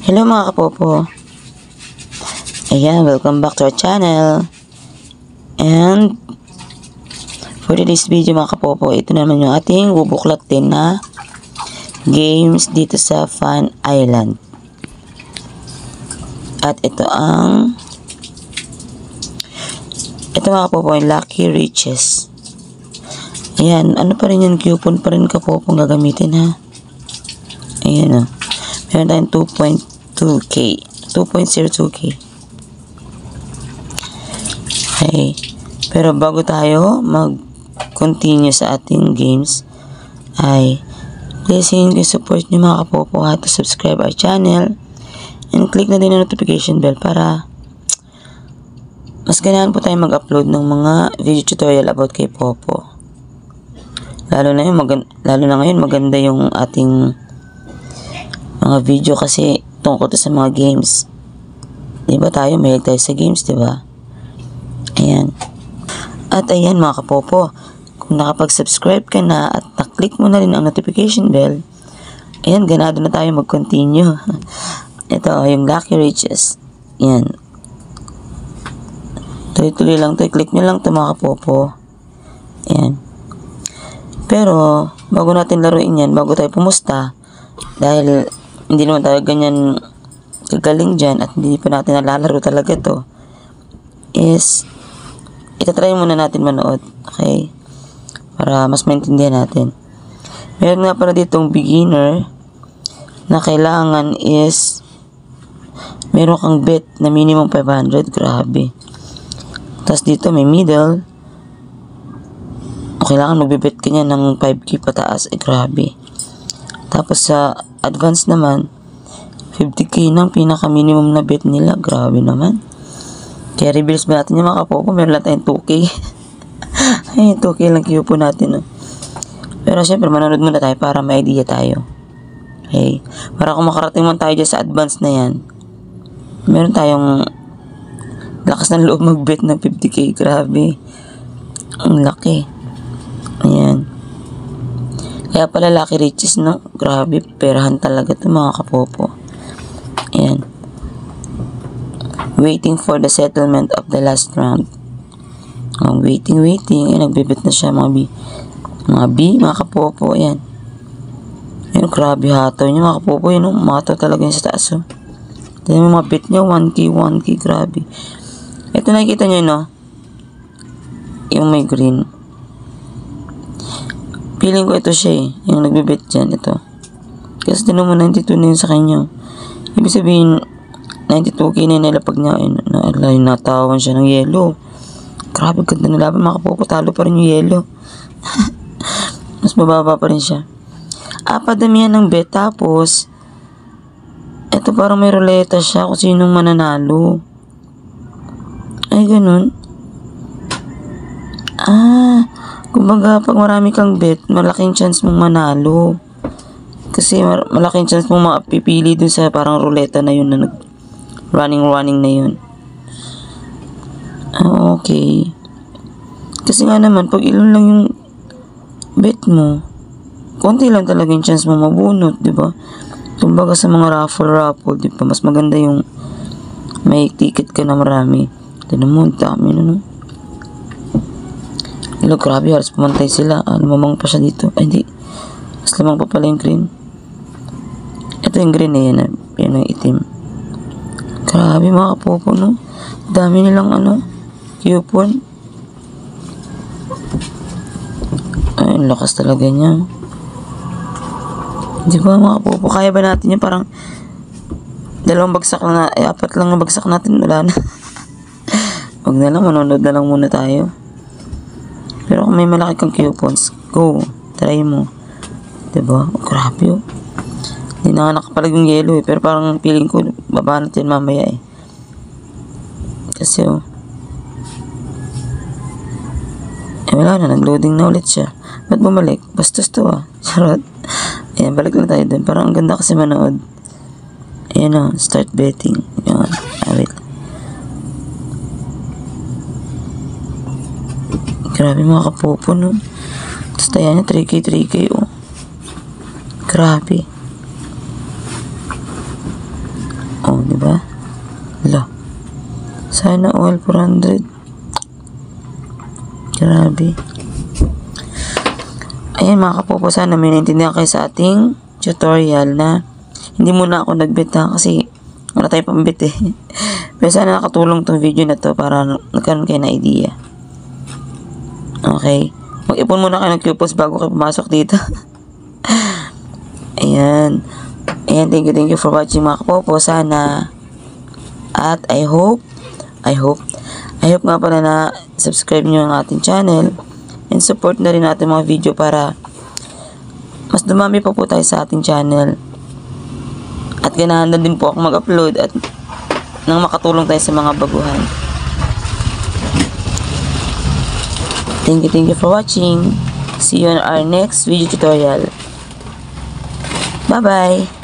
Hello mga kapopo. Ayan, welcome back to our channel. And for today's video mga kapopo, ito naman yung ating bubuklatin na games dito sa Fun Island. At ito mga kapopo, yung Lucky Riches. Ayan, ano pa rin yan, coupon pa rin kapopo gagamitin ha. Ayan o. Meron tayong 2.2k. 2.02k. Okay. Pero bago tayo mag-continue sa ating games, ay please support nyo mga kapopo to subscribe our channel and click na din ang notification bell para mas ganahan po tayo mag-upload ng mga video tutorial about kay Popo. Lalo na ngayon maganda yung ating mga video kasi tungkol sa mga games. Diba tayo, mahilig tayo sa games, diba? Ayan. At ayan mga kapopo, kung nakapag-subscribe ka na at na-click mo na rin ang notification bell, ayan, ganado na tayo mag-continue. Ito, yung Lucky Riches. Ayan. Tuloy-tuloy lang to. Click nyo lang to mga kapopo. Ayan. Pero, bago natin laruin yan, bago tayo pumusta, dahil hindi naman tayo ganyan kagaling dyan at hindi pa natin nalalaro talaga to, is itatry muna natin manood, okay, para mas maintindihan natin. Meron nga pala ditong beginner na kailangan is meron kang bet na minimum 500, grabe. Tapos dito may middle, kailangan magbibet ka niya ng 5k pataas, grabe. Tapos sa advance naman, 50k ng pinaka-minimum na bet nila. Grabe naman. Kaya reveals ba natin yung mga kapopo? Meron lang tayong 2k. Ay, 2k lang po natin. No? Pero syempre, manonood muna tayo para may idea tayo. Okay. Para kung makarating man tayo dyan sa advance na yan, meron tayong lakas ng loob mag-bet ng 50k. Grabe. Ang laki. Ayan. Kaya pala Lucky Riches, no? Grabe, perahan talaga ito mga kapopo. Ayan. Waiting for the settlement of the last round. Waiting. Ayan, nagbibit na siya mga B. Mga kapopo, ayan. Ayan, grabe hataw niya mga kapopo. Ayan, mataw talaga yun sa taas, oh. Tignan mo mga bet niya, 1k, grabe. Ito nakikita niyo, no? Yung may green. Feeling ko ito siya eh. Yung nagbibet dyan, ito. Kasi tinan mo, 92 na yun sa kanya. Ibig sabihin, 92k na nilapag niya. Natawan siya ng yellow. Grabe, ganda na laban. Mga kapopo, talo pa rin yung yellow. Mas mababa pa rin siya. Padamihan ng bet. Tapos, ito parang may ruleta siya kung sinong mananalo. Ay, ganun. Kumbaga, pag marami kang bet, malaking chance mong manalo. Kasi malaking chance mong mapipili dun sa parang ruleta na yun na running na yun. Okay. Kasi nga naman, pag ilan lang yung bet mo, konti lang talaga yung chance mo mabunot, diba? Kumbaga sa mga raffle, diba? Mas maganda yung may ticket ka na marami. Tinan mo, dami na, no? Hello, grabe, halos pumantay sila. Lumamang pa siya dito. Ay, hindi. Mas lamang pa pala yung green. Ito yung green eh. Yan yung itim. Grabe mga kapopo, no? Dami nilang coupon. Ay, lakas talaga niya. Di ba mga kapopo? Kaya ba natin yun? Parang 2 bagsak na. 4 lang na bagsak natin. Wala na. Huwag na lang. Manonood na lang muna tayo. Pero kung may malaki kang coupons, go. Try mo. Diba? Grabe oh. Hindi na nakapalag yung yellow eh. Pero parang feeling ko, baba natin mamaya eh. Kasi oh. Wala na. Nag-loading na ulit siya. Ba't bumalik? Bastos to ah. Charot. Ayan, balik na tayo dun. Parang ang ganda kasi manood. Ayan oh. Start betting. Ayan. Wait. Grabe mga kapopo, no? Tapos tayo niya, 3k, oh. Grabe. Oh, di ba? Hala. Sana all 400. Grabe. Ayan mga kapopo, sana may naintindihan kayo sa ating tutorial na hindi muna ako nagbit ha, kasi wala tayong pambit eh. Pero sana nakatulong tong video na to para nagkaroon kayo na idea. Okay. Mag-ipon muna kayo ng coupons bago kayo pumasok dito. Ayan. Ayan, thank you for watching mga kapopo. Sana. At I hope nga pala na subscribe nyo ang ating channel and support na rin natin mga video para mas dumami pa po tayo sa ating channel. At ganahan na din po ako mag-upload at nang makatulong tayo sa mga baguhan. Thank you for watching. See you on our next video tutorial. Bye-bye!